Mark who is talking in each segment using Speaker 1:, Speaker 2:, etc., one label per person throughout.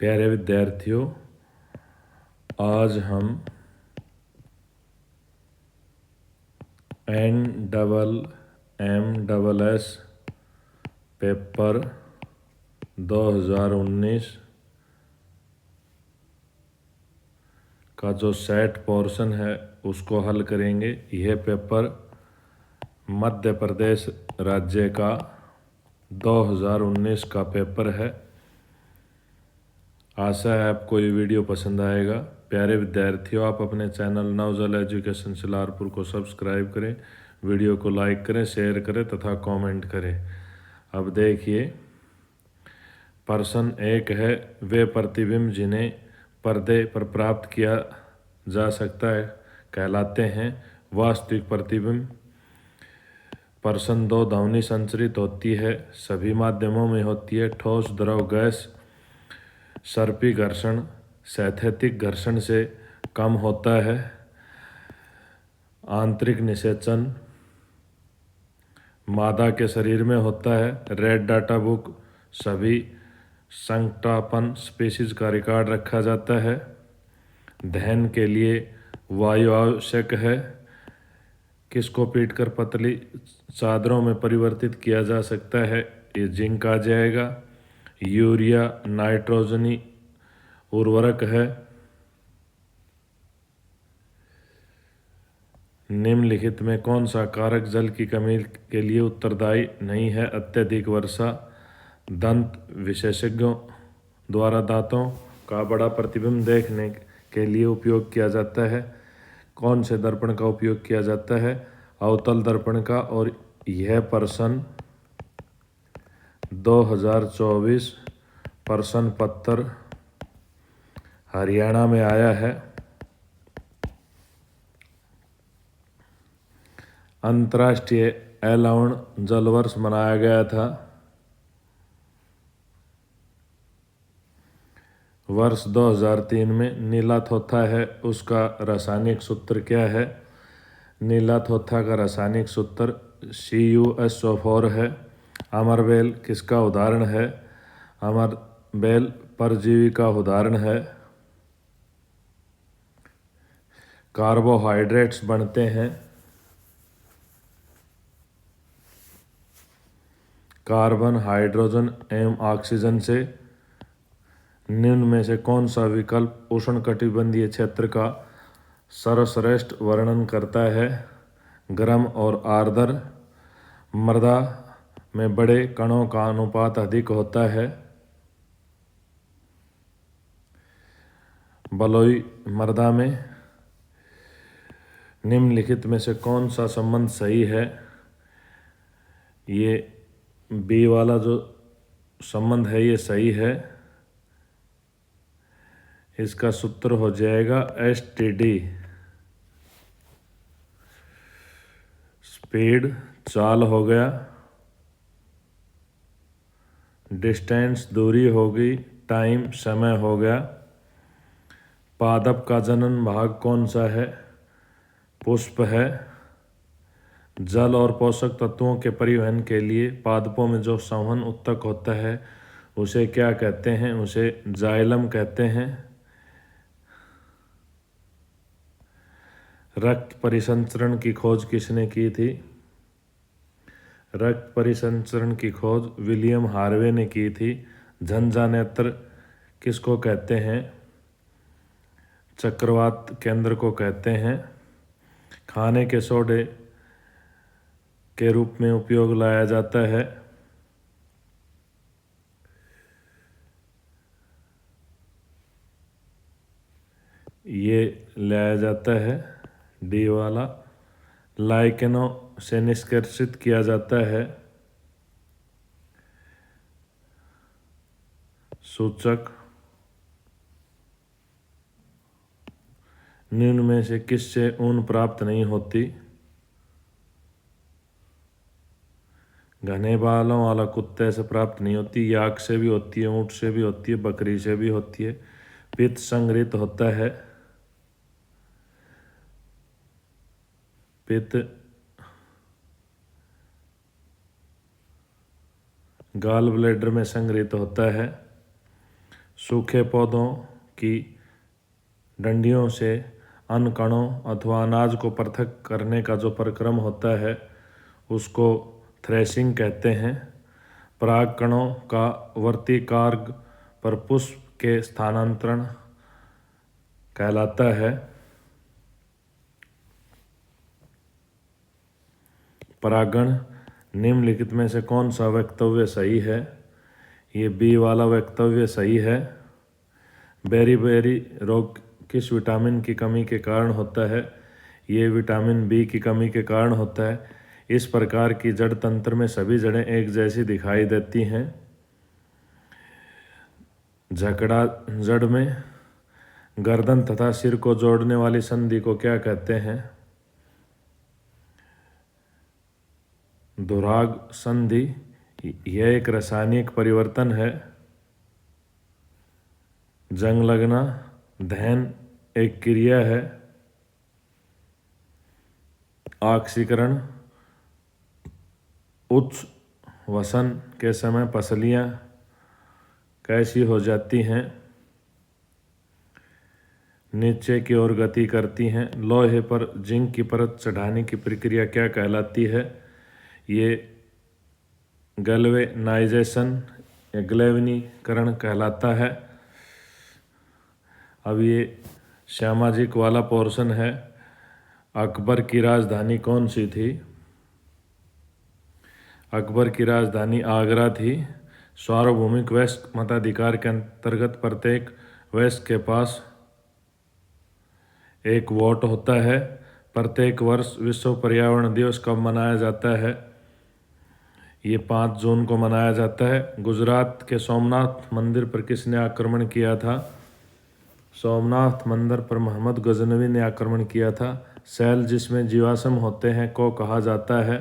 Speaker 1: प्यारे विद्यार्थियों, आज हम NMMS पेपर 2019 का जो सेट पोर्शन है उसको हल करेंगे। यह पेपर मध्य प्रदेश राज्य का 2019 का पेपर है। आशा है आपको ये वीडियो पसंद आएगा। प्यारे विद्यार्थियों, आप अपने चैनल नवजल एजुकेशन सिलारपुर को सब्सक्राइब करें, वीडियो को लाइक करें, शेयर करें तथा कमेंट करें। अब देखिए, प्रश्न 1 है, वे प्रतिबिंब जिन्हें पर्दे पर प्राप्त किया जा सकता है कहलाते हैं वास्तविक प्रतिबिंब। प्रश्न 2, ध्वनि संचरित होती है, सभी माध्यमों में होती है। ठोस, द्रव, गैस। सर्पी घर्षण स्थैतिक घर्षण से कम होता है। आंतरिक निषेचन मादा के शरीर में होता है। रेड डाटा बुक सभी संकटापन स्पीशीज का रिकॉर्ड रखा जाता है। दहन के लिए वायु आवश्यक है। किसको पीटकर पतली चादरों में परिवर्तित किया जा सकता है? ये जिंक आ जाएगा। यूरिया नाइट्रोजनी उर्वरक है। निम्नलिखित में कौन सा कारक जल की कमी के लिए उत्तरदायी नहीं है? अत्यधिक वर्षा। दंत विशेषज्ञों द्वारा दांतों का बड़ा प्रतिबिंब देखने के लिए उपयोग किया जाता है। कौन से दर्पण का उपयोग किया जाता है? अवतल दर्पण का। और यह प्रश्न 2024 प्रश्न पत्र हरियाणा में आया है। अंतर्राष्ट्रीय अलावण जल वर्ष मनाया गया था। वर्ष 2003 में। नीला थोथा है, उसका रासायनिक सूत्र क्या है? नीला थोथा का रासायनिक सूत्र CuSO4 है। अमरबेल किसका उदाहरण है? अमरबेल परजीवी का उदाहरण है। कार्बोहाइड्रेट्स बनते हैं कार्बन, हाइड्रोजन एवं ऑक्सीजन से। निम्न में से कौन सा विकल्प उष्णकटिबंधीय क्षेत्र का सर्वश्रेष्ठ वर्णन करता है? गर्म और आर्द्र मृदा में बड़े कणों का अनुपात अधिक होता है। बलुई मृदा में। निम्नलिखित में से कौन सा संबंध सही है? ये बी वाला जो संबंध है ये सही है। इसका सूत्र हो जाएगा STD। स्पीड चाल हो गया। डिस्टेंस दूरी होगी। टाइम समय हो गया। पादप का जनन भाग कौन सा है? पुष्प है। जल और पोषक तत्वों के परिवहन के लिए पादपों में जो संवहन उत्तक होता है उसे क्या कहते हैं? उसे जाइलम कहते हैं। रक्त परिसंचरण की खोज किसने की थी? रक्त परिसंचरण की खोज विलियम हार्वे ने की थी। झंझा नेत्र किसको कहते हैं? चक्रवात केंद्र को कहते हैं। खाने के सोडे के रूप में उपयोग लाया जाता है। ये लाया जाता है डी वाला। लाइकेनो से निष्कर्षित किया जाता है सूचक। निम्न में से किससे ऊन प्राप्त नहीं होती? घने बालों वाला कुत्ते से प्राप्त नहीं होती। याक से भी होती है, ऊँट से भी होती है, बकरी से भी होती है। पित्त संग्रहित होता है। पित्त गाल ब्लैडर में संग्रहित होता है। सूखे पौधों की डंडियों से अन्न कणों अथवा अनाज को पृथक करने का जो प्रक्रम होता है उसको थ्रेशिंग कहते हैं। पराग कणों का वर्तिकार्ग पर पुष्प के स्थानांतरण कहलाता है। परागण निम्नलिखित में से कौन सा वक्तव्य सही है? ये बी वाला वक्तव्य सही है। बेरी रोग किस विटामिन की कमी के कारण होता है? ये विटामिन बी की कमी के कारण होता है। इस प्रकार की जड़ तंत्र में सभी जड़ें एक जैसी दिखाई देती हैं। झकड़ा जड़ में गर्दन तथा सिर को जोड़ने वाली संधि को क्या कहते हैं? दुराग संधि। यह एक रासायनिक परिवर्तन है। जंग लगना दहन एक क्रिया है। ऑक्सीकरण उच्च वसन के समय पसलियाँ कैसी हो जाती हैं? नीचे की ओर गति करती हैं। लोहे पर जिंक की परत चढ़ाने की प्रक्रिया क्या कहलाती है? ये गैल्वेनाइजेशन या ग्लैवनीकरण कहलाता है। अब ये सामाजिक वाला पोर्शन है। अकबर की राजधानी कौन सी थी? अकबर की राजधानी आगरा थी। सार्वभौमिक वयस्क मताधिकार के अंतर्गत प्रत्येक वयस्क के पास एक वोट होता है। प्रत्येक वर्ष विश्व पर्यावरण दिवस कब मनाया जाता है? ये 5 जून को मनाया जाता है। गुजरात के सोमनाथ मंदिर पर किसने आक्रमण किया था? सोमनाथ मंदिर पर मोहम्मद गजनवी ने आक्रमण किया था। सेल जिसमें जीवाश्म होते हैं को कहा जाता है?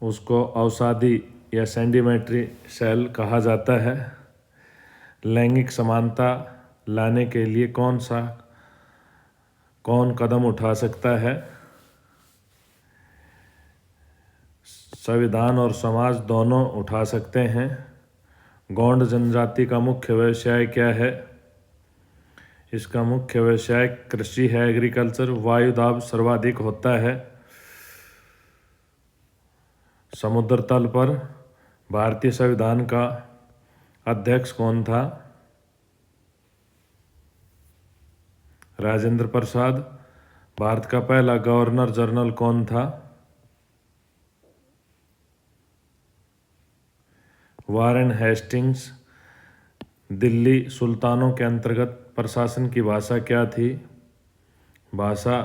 Speaker 1: उसको अवसादी या सेंडिमेंट्री सेल कहा जाता है। लैंगिक समानता लाने के लिए कौन कदम उठा सकता है? संविधान और समाज दोनों उठा सकते हैं। गोंड जनजाति का मुख्य व्यवसाय क्या है? इसका मुख्य व्यवसाय कृषि है, एग्रीकल्चर। वायुदाब सर्वाधिक होता है। समुद्र तल पर भारतीय संविधान का अध्यक्ष कौन था? राजेंद्र प्रसाद। भारत का पहला गवर्नर जनरल कौन था? Warren Hastings. दिल्ली सुल्तानों के अंतर्गत प्रशासन की भाषा क्या थी? भाषा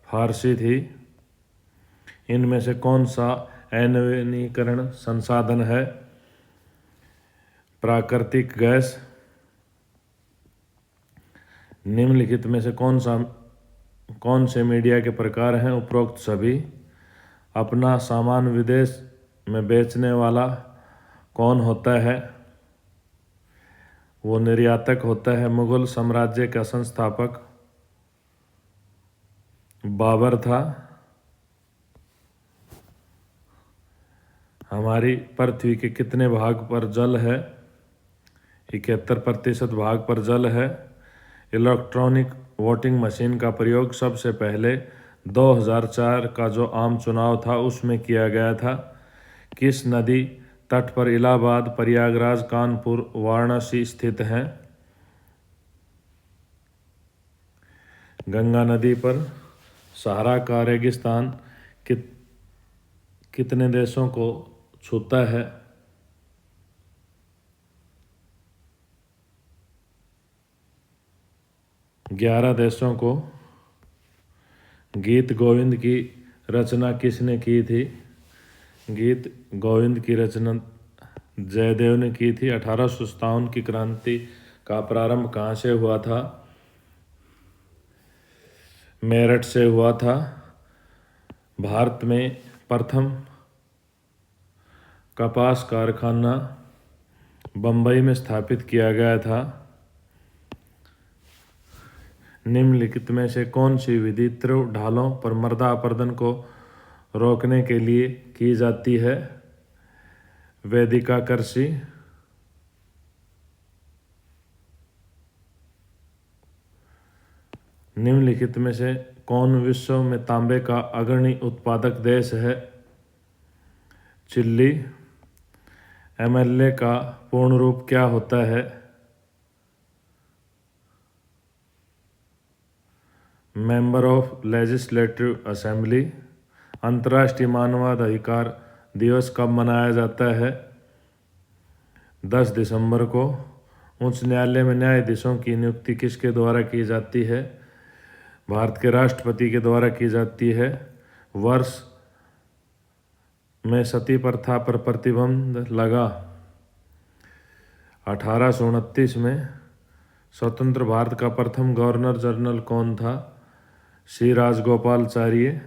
Speaker 1: फारसी थी। इनमें से कौन सा नवीनीकरण संसाधन है? प्राकृतिक गैस। निम्नलिखित में से कौन से मीडिया के प्रकार हैं? उपरोक्त सभी। अपना सामान विदेश में बेचने वाला कौन होता है? वो निर्यातक होता है। मुगल साम्राज्य का संस्थापक बाबर था। हमारी पृथ्वी के कितने भाग पर जल है? 71% भाग पर जल है। इलेक्ट्रॉनिक वोटिंग मशीन का प्रयोग सबसे पहले 2004 का जो आम चुनाव था उसमें किया गया था। किस नदी तट पर इलाहाबाद, प्रयागराज, कानपुर, वाराणसी स्थित हैं? गंगा नदी पर। सहारा का रेगिस्तान कितने देशों को छूता है? 11 देशों को। गीत गोविंद की रचना किसने की थी? गीत गोविंद की रचना जयदेव ने की थी। 1857 की क्रांति का प्रारंभ कहाँ से हुआ था? मेरठ से हुआ था। भारत में प्रथम कपास कारखाना बम्बई में स्थापित किया गया था। निम्नलिखित में से कौन सी विधि तीव्र ढालों पर मृदा अपरदन को रोकने के लिए की जाती है? वेदिका कृषि। निम्नलिखित में से कौन विश्व में तांबे का अग्रणी उत्पादक देश है? चिली। एमएलए का पूर्ण रूप क्या होता है? Member of legislative assembly. अंतर्राष्ट्रीय मानवाधिकार दिवस कब मनाया जाता है? 10 दिसंबर को। उच्च न्यायालय में न्यायाधीशों की नियुक्ति किसके द्वारा की जाती है? भारत के राष्ट्रपति के द्वारा की जाती है। वर्ष में सती प्रथा पर प्रतिबंध लगा 1829 में। स्वतंत्र भारत का प्रथम गवर्नर जनरल कौन था? श्री राजगोपालाचारी।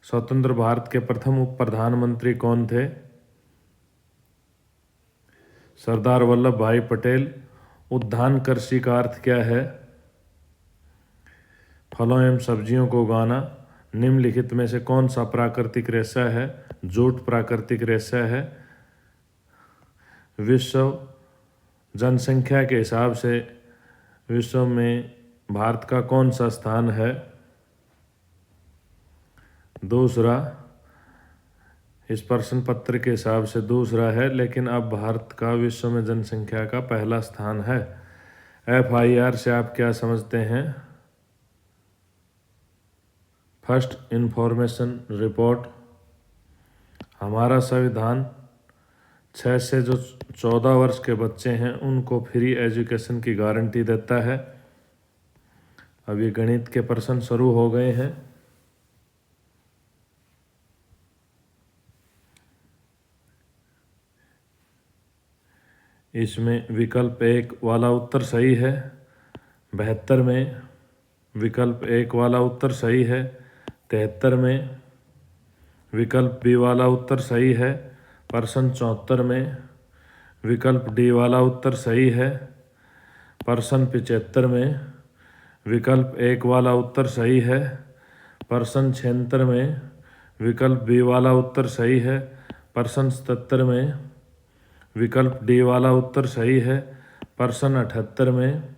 Speaker 1: स्वतंत्र भारत के प्रथम उप प्रधानमंत्री कौन थे? सरदार वल्लभ भाई पटेल। उद्यान कृषि का अर्थ क्या है? फलों एवं सब्जियों को उगाना। निम्नलिखित में से कौन सा प्राकृतिक रेशा है? जूट प्राकृतिक रेशा है। विश्व जनसंख्या के हिसाब से विश्व में भारत का कौन सा स्थान है? दूसरा। इस प्रश्न पत्र के हिसाब से दूसरा है, लेकिन अब भारत का विश्व में जनसंख्या का पहला स्थान है। FIR से आप क्या समझते हैं? First information report. हमारा संविधान 6 से जो 14 वर्ष के बच्चे हैं उनको फ्री एजुकेशन की गारंटी देता है। अब ये गणित के प्रश्न शुरू हो गए हैं। इसमें विकल्प 1 वाला उत्तर सही है। 72 में विकल्प 1 वाला उत्तर सही है। 73 में विकल्प B वाला उत्तर सही है। प्रश्न 74 में विकल्प D वाला उत्तर सही है। प्रश्न 75 में विकल्प 1 वाला उत्तर सही है। प्रश्न 76 में विकल्प B वाला उत्तर सही है। प्रश्न 77 में विकल्प D वाला उत्तर सही है। प्रश्न 78 में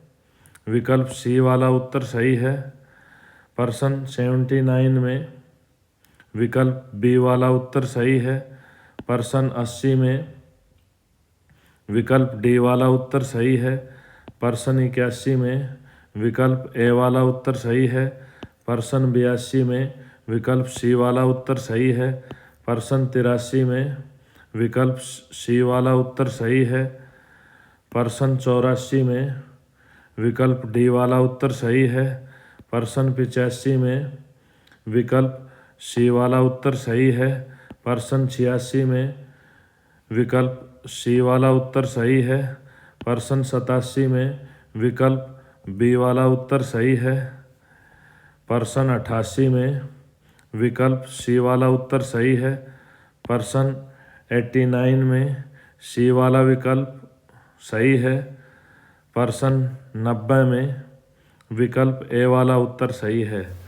Speaker 1: विकल्प C वाला उत्तर सही है। प्रश्न 79 में विकल्प B वाला उत्तर सही है। प्रश्न 80 में विकल्प D वाला उत्तर सही है। प्रश्न 81 में विकल्प A वाला उत्तर सही है। प्रश्न 82 में विकल्प C वाला उत्तर सही है। प्रश्न 83 में विकल्प C वाला उत्तर सही है। प्रश्न 84 में विकल्प D वाला उत्तर सही है। प्रश्न 85 में विकल्प C वाला उत्तर सही है। प्रश्न 86 में विकल्प C वाला उत्तर सही है। प्रश्न 87 में विकल्प B वाला उत्तर सही है। प्रश्न 88 में विकल्प C वाला उत्तर सही है। प्रश्न 89 में C वाला विकल्प सही है। प्रश्न 90 में विकल्प A वाला उत्तर सही है।